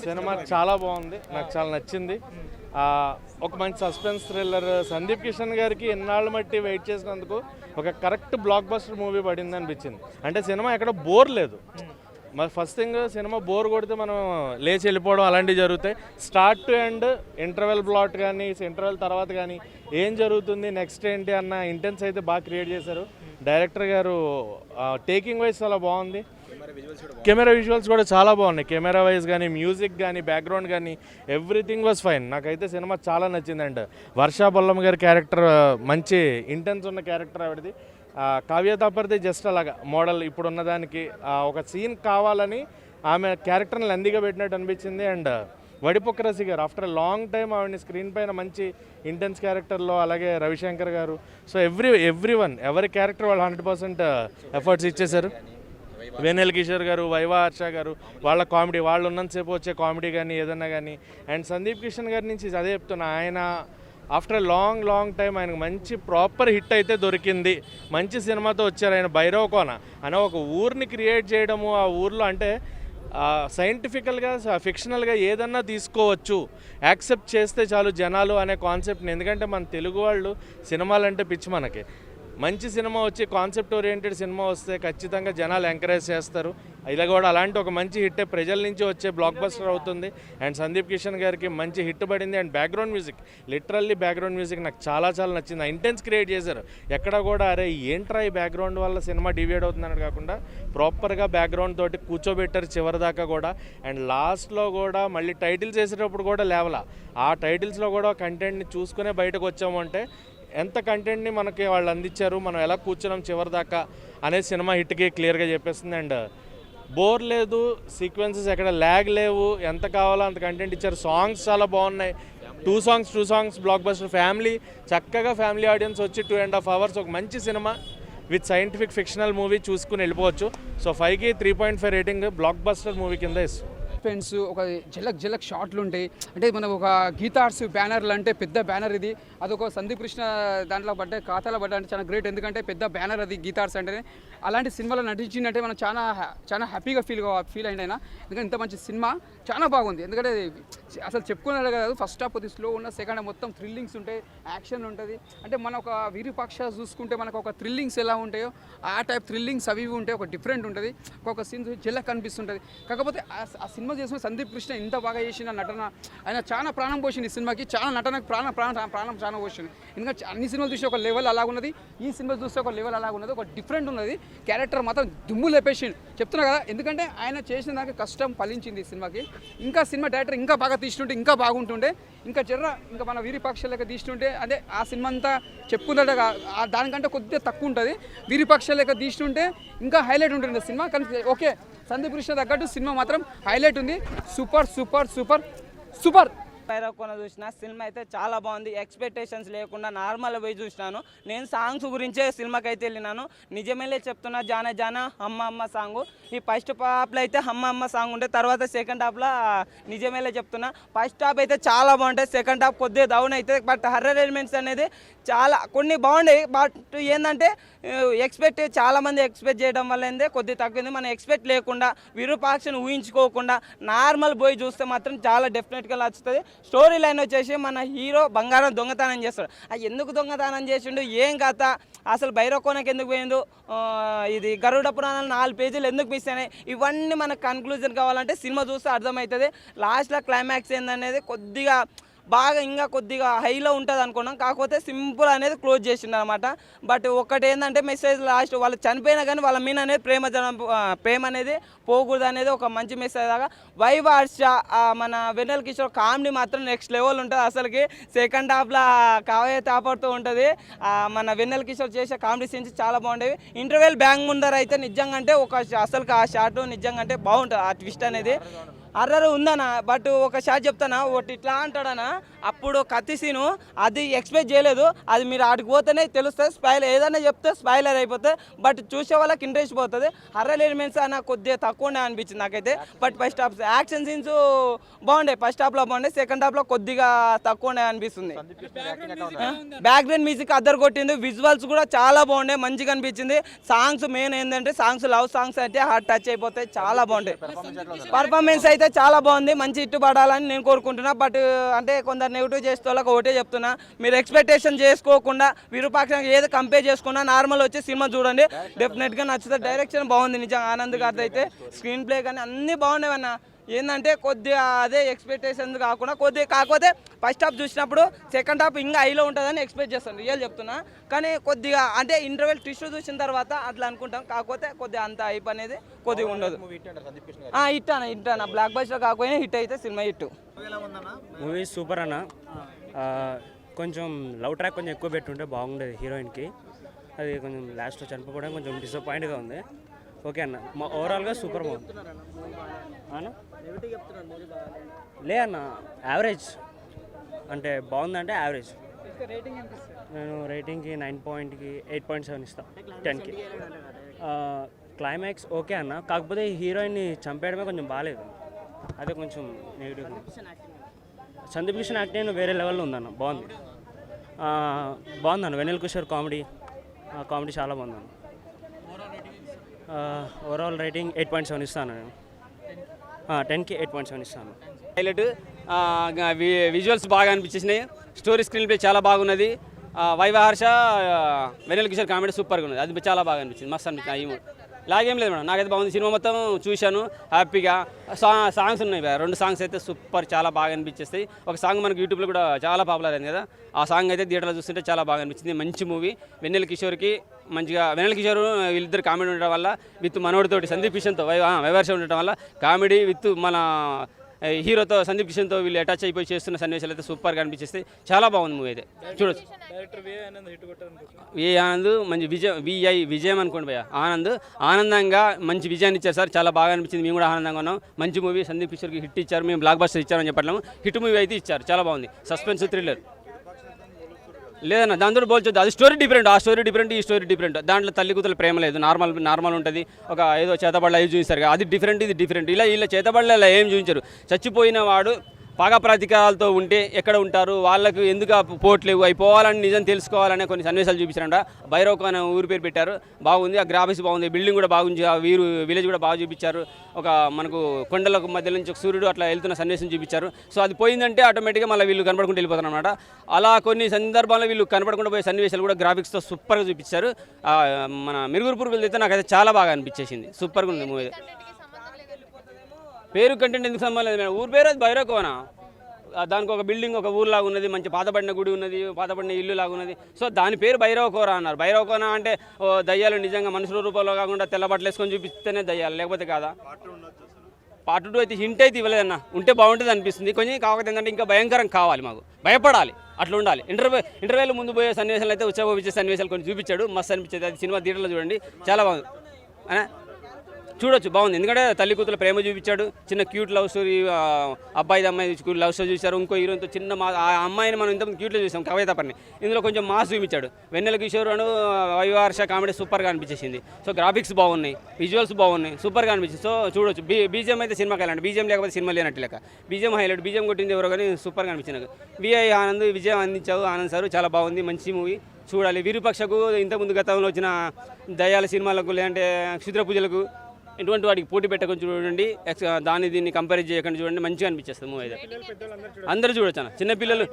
Cinema చాలా బాగుంది, నాకు చాలా నచ్చింది. ఒక మంచి సస్పెన్స్ థ్రిల్లర్. సందీప్ కిషన్ గారికి ఎన్నాళ్ళు మట్టి వెయిట్ చేసినందుకు ఒక కరెక్ట్ బ్లాక్ బస్టర్ మూవీ పడింది అనిపించింది. అంటే సినిమా ఎక్కడ బోర్ లేదు. మరి ఫస్ట్ థింగ్, సినిమా బోర్ కొడితే మనం లేచి వెళ్ళిపోవడం అలాంటివి జరుగుతాయి. Start to end interval plot కానీ, ఇంటర్వెల్ తర్వాత కానీ ఏం జరుగుతుంది, నెక్స్ట్ ఏంటి అన్న ఇంటెన్స్ అయితే బాగా క్రియేట్ చేశారు. డైరెక్టర్ గారు టేకింగ్ వైజ్ చాలా బాగుంది. కెమెరా విజువల్స్ కూడా చాలా బాగున్నాయి. కెమెరా వైజ్ కానీ, మ్యూజిక్ కానీ, బ్యాక్గ్రౌండ్ కానీ ఎవ్రీథింగ్ వాజ్ ఫైన్. నాకైతే సినిమా చాలా నచ్చింది. అండ్ వర్షా బొల్లం గారి క్యారెక్టర్ మంచి ఇంటెన్స్ ఉన్న క్యారెక్టర్ ఆవిడది. కావ్య తాపర్ది జస్ట్ అలాగా మోడల్ ఇప్పుడు ఉన్నదానికి ఒక సీన్ కావాలని ఆమె క్యారెక్టర్ని లెందీగా పెట్టినట్టు అనిపించింది. అండ్ వడిపుక్కరసి గారు ఆఫ్టర్ లాంగ్ టైం ఆవిడని స్క్రీన్ పైన మంచి ఇంటెన్స్ క్యారెక్టర్లో, అలాగే రవిశంకర్ గారు. సో ఎవరి క్యారెక్టర్ వాళ్ళు 100% ఎఫర్ట్స్ ఇచ్చేశారు. వెన్నెల కిషోర్ గారు, వైవా హర్ష గారు, వాళ్ళ కామెడీ, వాళ్ళు ఉన్నంతసేపు వచ్చే కామెడీ కానీ ఏదన్నా కానీ. అండ్ సందీప్ కిషన్ గారి నుంచి అదే చెప్తున్నా, ఆయన ఆఫ్టర్ లాంగ్ టైం ఆయనకు మంచి ప్రాపర్ హిట్ అయితే దొరికింది. మంచి సినిమాతో వచ్చారు. ఆయన భైరవకోన అనే ఒక ఊరిని క్రియేట్ చేయడము, ఆ ఊర్లో అంటే సైంటిఫికల్గా, ఫిక్షనల్గా ఏదన్నా తీసుకోవచ్చు, యాక్సెప్ట్ చేస్తే చాలు జనాలు అనే కాన్సెప్ట్ని. ఎందుకంటే మన తెలుగు వాళ్ళు సినిమాలంటే పిచ్చి. మనకి మంచి సినిమా వచ్చి కాన్సెప్ట్ ఓరియంటెడ్ సినిమా వస్తే ఖచ్చితంగా జనాలు ఎంకరేజ్ చేస్తారు. ఇలా కూడా అలాంటి ఒక మంచి హిట్టే ప్రజల నుంచి వచ్చే బ్లాక్ బస్టర్ అవుతుంది. అండ్ సందీప్ కిషన్ గారికి మంచి హిట్ పడింది. And background music, literally background music నాకు చాలా నచ్చింది. ఇంటెన్స్ క్రియేట్ చేశారు. ఎక్కడ కూడా అరే ఏంట్రా ఈ బ్యాక్గ్రౌండ్ వల్ల సినిమా డివైడ్ అవుతుందని కాకుండా ప్రాపర్గా బ్యాక్గ్రౌండ్ తోటి కూర్చోబెట్టారు చివరి దాకా కూడా. అండ్ లాస్ట్లో కూడా మళ్ళీ టైటిల్స్ వేసేటప్పుడు కూడా లేవలా. ఆ టైటిల్స్లో కూడా కంటెంట్ని చూసుకునే బయటకు వచ్చాము అంటే ఎంత కంటెంట్ని మనకి వాళ్ళు అందించారు, మనం ఎలా కూర్చున్నాం చివరి దాకా అనేది సినిమా హిట్కి క్లియర్గా చెప్పేస్తుంది. అండ్ బోర్ లేదు, సీక్వెన్సెస్ ఎక్కడ ల్యాగ్ లేవు, ఎంత కావాలో అంత కంటెంట్ ఇచ్చారు. సాంగ్స్ చాలా బాగున్నాయి. Two songs block buster. చక్కగా ఫ్యామిలీ ఆడియన్స్ వచ్చి 2.5 hours ఒక మంచి cinema with scientific fictional movie చూసుకుని వెళ్ళిపోవచ్చు. సో 5కి 3.5 రేటింగ్ బ్లాక్ బస్టర్ మూవీ కింద ఇస్తుంది. సస్పెన్స్, ఒక జలక్ షాట్లు ఉంటాయి. అంటే మనం ఒక గీతార్స్ బ్యానర్లు అంటే పెద్ద బ్యానర్ ఇది. అదొక సందీప్ కృష్ణ దాంట్లో పడ్డ ఖాతాలో పడ్డా అంటే చాలా గ్రేట్. ఎందుకంటే పెద్ద బ్యానర్ అది గీతార్స్ అంటే. అలాంటి సినిమాలో నటించిందంటే మనం చాలా హ్యాపీగా ఫీల్ అయిన. ఎందుకంటే ఇంత మంచి సినిమా చాలా బాగుంది. ఎందుకంటే అసలు చెప్పుకున్నారు కదా, ఫస్ట్ హాఫ్ కొద్ది స్లో ఉన్న, సెకండ్ హాఫ్ మొత్తం థ్రిల్లింగ్స్ ఉంటాయి, యాక్షన్ ఉంటుంది. అంటే మన ఒక విరూపాక్ష చూసుకుంటే మనకు ఒక థ్రిల్లింగ్స్ ఎలా ఉంటాయో ఆ టైప్ థ్రిల్లింగ్స్ అవి ఉంటాయి. ఒక డిఫరెంట్ ఉంటుంది, ఒక్కొక్క సీన్ జల్లక్ కనిపిస్తుంటుంది. కాకపోతే ఆ సినిమా చేసిన సందీప్ కృష్ణ ఇంత బాగా చేసిన నటన, ఆయన చాలా ప్రాణం పోసింది ఈ సినిమాకి. చాలా నటనకు ప్రాణం చాలా పోసింది. ఎందుకంటే అన్ని సినిమాలు చూస్తే ఒక లెవెల్ అలాగ ఉన్నది, ఈ సినిమా చూస్తే ఒక లెవెల్ అలాగ ఉన్నది, ఒక డిఫరెంట్ ఉన్నది. క్యారెక్టర్ మాత్రం దుమ్ము లేపేసిండు చెప్తున్నా కదా. ఎందుకంటే ఆయన చేసిన దానికి కష్టం ఫలించింది ఈ సినిమాకి. ఇంకా సినిమా డైరెక్టర్ ఇంకా బాగా తీస్తుంటే ఇంకా బాగుంటుండే. ఇంకా మన విరూపాక్ష లెక్క తీస్తుంటే, అదే ఆ సినిమా అంతా చెప్పుకున్నట్టు దానికంటే కొద్దిగా తక్కువ ఉంటుంది. విరూపాక్ష లెక్క తీస్తుంటే ఇంకా హైలైట్ ఉంటుంది సినిమా. కానీ ఓకే, సందీప్ కృష్ణ తగ్గట్టు సినిమా మాత్రం హైలైట్ ఉంది. సూపర్. భైరవకోన చూసిన సినిమా అయితే చాలా బాగుంది. ఎక్స్పెక్టేషన్స్ లేకుండా నార్మల్ పోయి చూసినాను. నేను సాంగ్స్ గురించే సినిమాకి అయితే వెళ్ళినాను. నిజమేలే చెప్తున్నా, జాన జాన అమ్మ సాంగ్. ఈ ఫస్ట్ హాఫ్లో అయితే అమ్మ సాంగ్ ఉంటే, తర్వాత సెకండ్ హాఫ్లో నిజమేలే చెప్తున్నా ఫస్ట్ హాఫ్ అయితే చాలా బాగుంటాయి, సెకండ్ హాఫ్ కొద్దిగా డౌన్ అవుతుంది. బట్ హర్రర్ ఎలిమెంట్స్ అనేది చాలా కొన్ని బాగున్నాయి. బట్ ఏంటంటే చాలామంది ఎక్స్పెక్ట్ చేయడం వల్ల ఏందే కొద్దిగా తగ్గింది. మనం ఎక్స్పెక్ట్ లేకుండా విరూపాక్షను ఊహించుకోకుండా నార్మల్ పోయి చూస్తే మాత్రం చాలా డెఫినెట్గా నచ్చుతుంది. స్టోరీ లైన్ వచ్చేసి మన హీరో బంగారం దొంగతనం చేస్తాడు. ఎందుకు దొంగతనం చేసిండు, ఏం కథ, అసలు భైరవకోనకి ఎందుకు పోయిండు, ఇది గరుడ పురాణాలు 4 పేజీలు ఎందుకు మిస్ అయినాయి, ఇవన్నీ మనకు కన్క్లూజన్ కావాలంటే సినిమా చూస్తే అర్థమవుతుంది. లాస్ట్లో క్లైమాక్స్ ఏందనేది కొద్దిగా బాగా ఇంకా కొద్దిగా హైలో ఉంటుంది అనుకున్నాం. కాకపోతే సింపుల్ అనేది క్లోజ్ చేసిండు అనమాట. బట్ ఒకటి ఏంటంటే మెసేజ్ లాస్ట్ వాళ్ళు చనిపోయినా కానీ వాళ్ళ మీద అనేది ప్రేమ అనేది పోకూడదు అనేది ఒక మంచి మెసేజ్ దాకా. వైవా హర్ష, మన వెన్నెల కిషోర్ కామెడీ మాత్రం నెక్స్ట్ లెవెల్ ఉంటుంది. అసలుకి సెకండ్ హాఫ్లో కావ్య తాపడుతూ ఉంటుంది. మన వెన్నెల కిషోర్ చేసే కామెడీ సీన్స్ చాలా బాగుండేవి. ఇంటర్వెల్ బ్యాంగ్ ముందర అయితే నిజంగా అంటే అసలుకి ఆ షాట్ నిజంగా అంటే బాగుంటుంది. ఆ ట్విస్ట్ అనేది హర్రర్ ఉందనా. బట్ ఒక షాట్ చెప్తానా, ఒకటి ఇట్లా అంటాడనా, అప్పుడు కత్తి సీను అది ఎక్స్పెక్ట్ చేయలేదు. అది మీరు ఆడికి పోతేనే తెలుస్తుంది. స్పాయిలర్ ఏదైనా చెప్తే స్పాయిలర్ అయిపోతుంది. బట్ చూసే వాళ్ళకి ఇంట్రెస్ట్ పోతుంది. హర్రర్ ఎలిమెంట్స్ అన్న కొద్దిగా తక్కువనే అనిపించింది నాకైతే. But first half action scenes బాగుండే, ఫస్ట్ హాఫ్లో బాగుండే, సెకండ్ హాఫ్లో కొద్దిగా తక్కువనే అనిపిస్తుంది. బ్యాక్గ్రౌండ్ మ్యూజిక్ అద్దరు కొట్టింది. విజువల్స్ కూడా చాలా బాగుండే, మంచిగా అనిపించింది. సాంగ్స్ మెయిన్ ఏంటంటే సాంగ్స్ లవ్ సాంగ్స్ అయితే హార్ట్ టచ్ అయిపోతాయి, చాలా బాగుంటాయి. పర్ఫార్మెన్స్ అయితే అయితే చాలా బాగుంది, మంచి హిట్ పడాలని నేను కోరుకుంటున్నా. బట్ అంటే కొందరు నెగిటివ్ చేసే వాళ్ళకి ఒకటే చెప్తున్నా, మీరు ఎక్స్పెక్టేషన్ చేసుకోకుండా విరూపాక్షకి ఏది కంపేర్ చేసుకున్నా నార్మల్ వచ్చి సినిమా చూడండి, డెఫినెట్గా నచ్చుతుంది. డైరెక్షన్ బాగుంది నిజంగా, ఆనంద్ గారిది అయితే స్క్రీన్ ప్లే కానీ అన్నీ బాగున్నాయన్న. ఏంటంటే కొద్దిగా అదే ఎక్స్పెక్టేషన్స్ కాకపోతే ఫస్ట్ హాఫ్ చూసినప్పుడు సెకండ్ హాఫ్ ఇంకా హైలో ఉంటుందని ఎక్స్పెక్ట్ చేస్తాను, రియల్ చెప్తున్నా. కానీ కొద్దిగా అంటే ఇంటర్వెల్ ట్విస్ట్ చూసిన తర్వాత అట్లా అనుకుంటాం, కాకపోతే కొద్దిగా అంత హైప్ అనేది కొద్దిగా ఉండదు. హిట్ అన్న బ్లాక్ బస్టర్ కాకపోయినా హిట్ అయితే సినిమా హిట్. మూవీ సూపర్ అన్న. కొంచెం లవ్ ట్రాక్ కొంచెం ఎక్కువ పెట్టుంటే బాగుండేది హీరోయిన్కి, అది కొంచెం లాస్ట్లో చనిపోవడం కొంచెం డిసప్పాయింట్గా ఉంది. ఓకే అన్న, ఓవరాల్గా సూపర్ బాగుంది అన్న. లే అన్న, యావరేజ్ అంటే బాగుందంటే యావరేజ్. నేను రేటింగ్కి 8.7 ఇస్తాను 10కి. క్లైమాక్స్ ఓకే అన్న, కాకపోతే హీరోయిన్ని చంపేయడమే కొంచెం బాగాలేదు, అదే కొంచెం నెగిటివ్. సందీప్ కిషన్ యాక్టింగ్ వేరే లెవెల్లో ఉందన్న, బాగుందన్న. వెన్నెల కిషోర్ కామెడీ చాలా బాగుందన్న. ఓవరాల్ రేటింగ్ 8.7 ఇస్తాను నేను. 10కి 8.7 ఇస్తాను. హైలైట్ విజువల్స్ బాగా అనిపించేసినాయి, స్టోరీ స్క్రీన్ ప్లే చాలా బాగున్నది. వైవహర్ష వెన్నెల కిషోర్ కామెడీ సూపర్గా ఉన్నది, అది చాలా బాగా అనిపించింది, మస్తు అనిపించింది. లాగేం లేదు మేడం, నాకైతే బాగుంది. సినిమా మొత్తం చూశాను హ్యాపీగా. సాంగ్స్ ఉన్నాయి, 2 సాంగ్స్ అయితే సూపర్, చాలా బాగా అనిపించేస్తాయి. ఒక సాంగ్ మనకు యూట్యూబ్లో కూడా చాలా పాపులర్ అయింది కదా, ఆ సాంగ్ అయితే థియేటర్లో చూస్తుంటే చాలా బాగా అనిపించింది. మంచి మూవీ. వెన్నెల కిషోర్కి మంచిగా, వెన్నెల కిషోర్ వీళ్ళిద్దరు కామెడీ ఉండడం వల్ల విత్ మనోడితోటి సందీప్ కిషన్తో వైవర్ష ఉండటం వల్ల కామెడీ విత్ మన హీరోతో సందీప్ కిషన్తో వీళ్ళు అటాచ్ అయిపోయి చేస్తున్న సన్నివేశాలు అయితే సూపర్గా అనిపించేస్తాయి. చాలా బాగుంది మూవీ అయితే, చూడొచ్చు. వి ఆనంద్ మంచి విజయం అనుకోండి భయ్య. ఆనందంగా మంచి విజయాన్ని ఇచ్చారు సార్, చాలా బాగా అనిపించింది. మేము కూడా ఆనందంగా ఉన్నాం. మంచి మూవీ, సందీప్ కిషోర్కి హిట్ ఇచ్చారు, మేము బ్లాక్ బస్టర్ ఇచ్చారని చెప్పట్లేము, హిట్ మూవీ అయితే ఇచ్చారు, చాలా బాగుంది. సస్పెన్స్ థ్రిల్లర్ లేదన్న, దాంతో పోల్చొద్దు. అది స్టోరీ డిఫరెంట్, ఆ స్టోరీ డిఫరెంట్, ఈ స్టోరీ డిఫరెంట్. దాంట్లో తల్లి కూతురు ప్రేమ లేదు, నార్మల్ ఉంటుంది. ఒక ఏదో చేతబడులు అవి చూపిస్తారు, అది డిఫరెంట్, ఇది డిఫరెంట్. ఇలా చేతబడులు ఏం చూపించారు. చచ్చిపోయిన వాడు పాగప్రాతికారాలతో ఉంటే ఎక్కడ ఉంటారు, వాళ్ళకు ఎందుకు పోట్లేవు, అవి పోవాలని నిజం తెలుసుకోవాలనే కొన్ని సన్నివేశాలు చూపించారంట. భైరవ్ అనే ఊరి పేరు పెట్టారు, బాగుంది. ఆ గ్రాఫిక్స్ బాగుంది, బిల్డింగ్ కూడా బాగుంది, ఆ విలేజ్ కూడా బాగా చూపించారు. ఒక మనకు కొండలకు మధ్య నుంచి ఒక సూర్యుడు అట్లా వెళ్తున్న సన్నివేశం చూపించారు. సో అది పోయిందంటే ఆటోమేటిక్గా మళ్ళీ వీళ్ళు కనపడకుండా వెళ్ళిపోతారు అనమాట. అలా కొన్ని సందర్భాల్లో వీళ్ళు కనపడకుండా పోయే సన్నివేశాలు కూడా గ్రాఫిక్స్తో సూపర్గా చూపించారు. మన మిరుగురు పురుగులు అయితే నాకైతే చాలా బాగా అనిపించేసింది, సూపర్గా ఉంది మూవీ. పేరు కంటెంట్ ఎందుకు సంబంధం లేదు మేడం, ఊరి పేరు అది భైరవకోన. దానికి ఒక బిల్డింగ్, ఒక ఊరులాగా ఉన్నది, మంచి పాతబడిన గుడి ఉన్నది, పాతబడిన ఇల్లు లాగా ఉన్నది. సో దాని పేరు భైరవకోన అన్నారు. భైరవకోన అంటే దయ్యాలు నిజంగా మనుషుల రూపంలో కాకుండా తెల్లబట్టలు వేసుకొని చూపిస్తేనే దయ్యాలు, లేకపోతే కాదా. పార్ట్ 2 అయితే హింట్ అయితే ఇవ్వలేదన్న, ఉంటే బాగుంటుంది అనిపిస్తుంది కొంచెం. కాకపోతే ఏంటంటే ఇంకా భయంకరం కావాలి, మాకు భయపడాలి, అట్లా ఉండాలి. ఇంటర్వ్యూలు ముందు పోయే సన్నివేశాలు అయితే ఉత్సవపించే సన్నివేశాలు కొన్ని చూపించాడు, మస్తు అనిపించేది. అది సినిమా థియేటర్లో చూడండి, చాలా బాగుంది, చూడొచ్చు, బాగుంది. ఎందుకంటే తల్లి కూతురు ప్రేమ చూపించాడు, చిన్న క్యూట్ లవ్ స్టోరీ, అబ్బాయి అమ్మాయి లవ్ స్టోరీ చూశారు. ఇంకో హీరోతో చిన్న ఆ అమ్మాయిని మనం ఇంతకుముందు క్యూట్లో చూసాం, కవిత పని. ఇందులో కొంచెం మాస్ చూపించాడు. వెన్నెల కిషోర్ అను వైవర్ష కామెడీ సూపర్గా అనిపించేసింది. సో గ్రాఫిక్స్ బాగున్నాయి, విజువల్స్ బాగున్నాయి, సూపర్గా అనిపించింది. సో చూడొచ్చు. బీజిఎం అయితే సినిమాకి వెళ్ళండి, బీజిఎం లేకపోతే సినిమా లేనట్టు లెక్క. బీజిఎం హైలైట్, బీజిఎం కొట్టింది ఎవరో కానీ సూపర్గా అనిపించింది నాకు. విఐ ఆనంద్ విజయం అందించావు ఆనంద్ సార్, చాలా బాగుంది, మంచి మూవీ, చూడాలి. విరూపాక్షకు ఇంతకుముందు గతంలో వచ్చిన దయ్యాల సినిమాలకు లేదంటే క్షుద్ర పూజలకు ఇటువంటి వాటికి పోటీ పెట్టకుండా చూడండి, దీన్ని కంపేర్ చేయకుండా చూడండి, మంచిగా అనిపించేస్తుంది మూవీ అయితే. అందరూ చూడొచ్చు అన్న. చిన్నపిల్లలు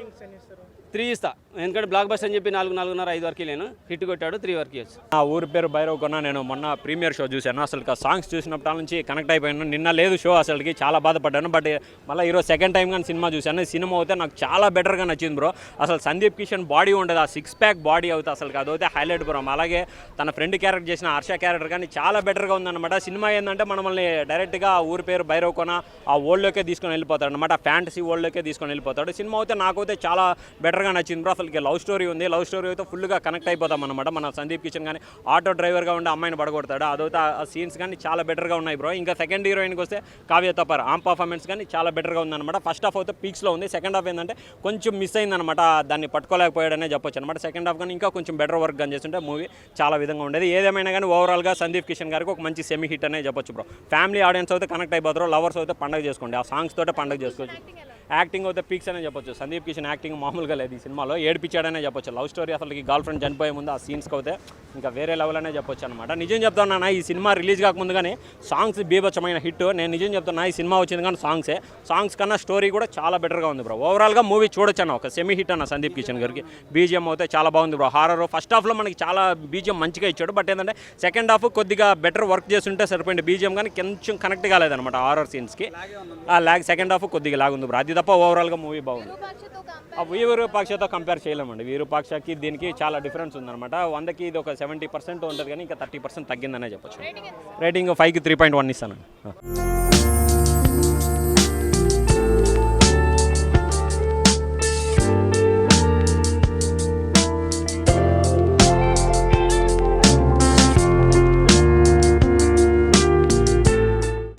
3 ఇస్తా, ఎందుకంటే బ్లాక్ బస్టర్ అని చెప్పి 4.5 వరకు నేను హిట్ కొట్టాడు, 3 వరకు ఇవ్వచ్చు. ఆ ఊరి పేరు భైరవకోన. నేను మొన్న ప్రీమియర్ షో చూశాను, అసలు సాంగ్స్ చూసినప్పటి నుంచి కనెక్ట్ అయిపోయాను. నిన్న లేదు షో, అసలుకి చాలా బాధపడ్డాను. బట్ మళ్ళీ ఈరోజు సెకండ్ టైం కానీ సినిమా చూశాను. సినిమా అయితే నాకు చాలా బెటర్గా నచ్చింది బ్రో. అసలు సందీప్ కిషన్ బాడీ ఉండదు, ఆ 6 ప్యాక్ బాడీ అవుతుంది, అసలు అదైతే హైలైట్ బ్రో. అలాగే తన ఫ్రెండ్ క్యారెక్టర్ చేసిన హర్ష క్యారెక్టర్ కానీ చాలా బెటర్గా ఉందన్నమాట. సినిమా ఏంటంటే మనల్ని డైరెక్ట్గా ఊరి పేరు భైరవకోన ఆ వరల్డ్లోకే తీసుకొని వెళ్ళిపోతాడు అనమాట, ఫ్యాంటసీ వరల్డ్లోకే తీసుకొని వెళ్ళిపోతాడు. సినిమా అయితే నాకైతే చాలా బెటర్గా నచ్చింది బ్రో. అసలు లవ్ స్టోరీ ఉంది, లవ్ స్టోరీ అయితే ఫుల్గా కనెక్ట్ అయిపోతాం అనమాట. మన సందీప్ కిషన్ కానీ ఆటో డ్రైవర్గా ఉండి అమ్మాయిని పడగొడతాడు, అదైతే ఆ సీన్స్ కానీ చాలా బెటర్గా ఉన్నాయి బ్రో. ఇంకా సెకండ్ హీరోయిన్కి వస్తే కావ్య తపర్, ఆమె పర్ఫార్మెన్స్ కానీ చాలా బెటర్గా ఉందన్నమాట. ఫస్ట్ హాఫ్ అయితే పీక్స్లో ఉంది, సెకండ్ హాఫ్ ఏంటంటే కొంచెం మిస్ అయిందనమాట, దాన్ని పట్టుకోలేకపోయాడనే చెప్పొచ్చు అనమాట. సెకండ్ హాఫ్ కానీ ఇంకా కొంచెం బెటర్ వర్క్ కానీ చేస్తుంటే మూవీ చాలా విధంగా ఉండేది. ఏదేమైనా కానీ ఓవరాల్గా సందీప్ కిషన్ గారికి ఒక మంచి సెమీ హిట్ అనే చెప్పొచ్చు బ్రో. ఫ్యామిలీ ఆడియన్స్ అయితే కనెక్ట్ అయిపోతారు, లవర్స్ అయితే పండుగ చేసుకోండి, ఆ సాంగ్స్ తోటే పండుగ చేసుకోవచ్చు. యాక్టింగ్ అయితే పీక్స్ అనే చెప్పొచ్చు. సందీప్ కిషన్ యాక్టింగ్ మామూలుగా లేదు ఈ సినిమాలో, ఏడిపించాడనే చెప్పొచ్చు. లవ్ స్టోరీ అసలు గర్ల్ ఫ్రెండ్ చనిపోయే ముందు ఆ సీన్స్కి అయితే ఇంకా వేరే లెవెల్ అనే చెప్పొచ్చు అనమాట. నిజం చెప్తాను, ఈ సినిమా రిలీజ్ కాకముందు కానీ సాంగ్స్ బీభత్సమైన హిట్. నేను నిజం చెప్తున్నా, ఈ సినిమా వచ్చింది కానీ సాంగ్స్ కన్నా స్టోరీ కూడా చాలా బెటర్గా ఉంది బ్రో. ఓవరాల్గా మూవీ చూడొచ్చు అన్న, ఒక సెమీ హిట్ అన్న సందీప్ కిషన్ గారికి. బీజిఎం అయితే చాలా బాగుంది బ్రో. హారర్ ఫస్ట్ హాఫ్లో మనకి చాలా బీజిఎం మంచిగా ఇచ్చాడు, బట్ ఏంటంటే సెకండ్ హాఫ్ కొద్దిగా బెటర్ వర్క్ చేస్తుంటే సరిపోయింది. బీజిఎం కానీ కొంచెం కనెక్ట్ కాలేదన్నమాట హారర్ సీన్స్కి. ఆ లాగ్ సెకండ్ హాఫ్ కొద్దిగా లాగ్ ఉంది బ్రో. అది తప్ప ఓవరాల్గా మూవీ బాగుంది. ఆ వీరూపాక్షతో కంపేర్ చేయలేమండి. వీరూపాక్షకి దీనికి చాలా డిఫరెన్స్ ఉందన్నమాట. 100కి ఇది ఒక 70% ఉంటుంది కానీ ఇంకా 30% తగ్గిందనే చెప్పొచ్చు. రేటింగ్ 5కి 3.1 ఇస్తాను.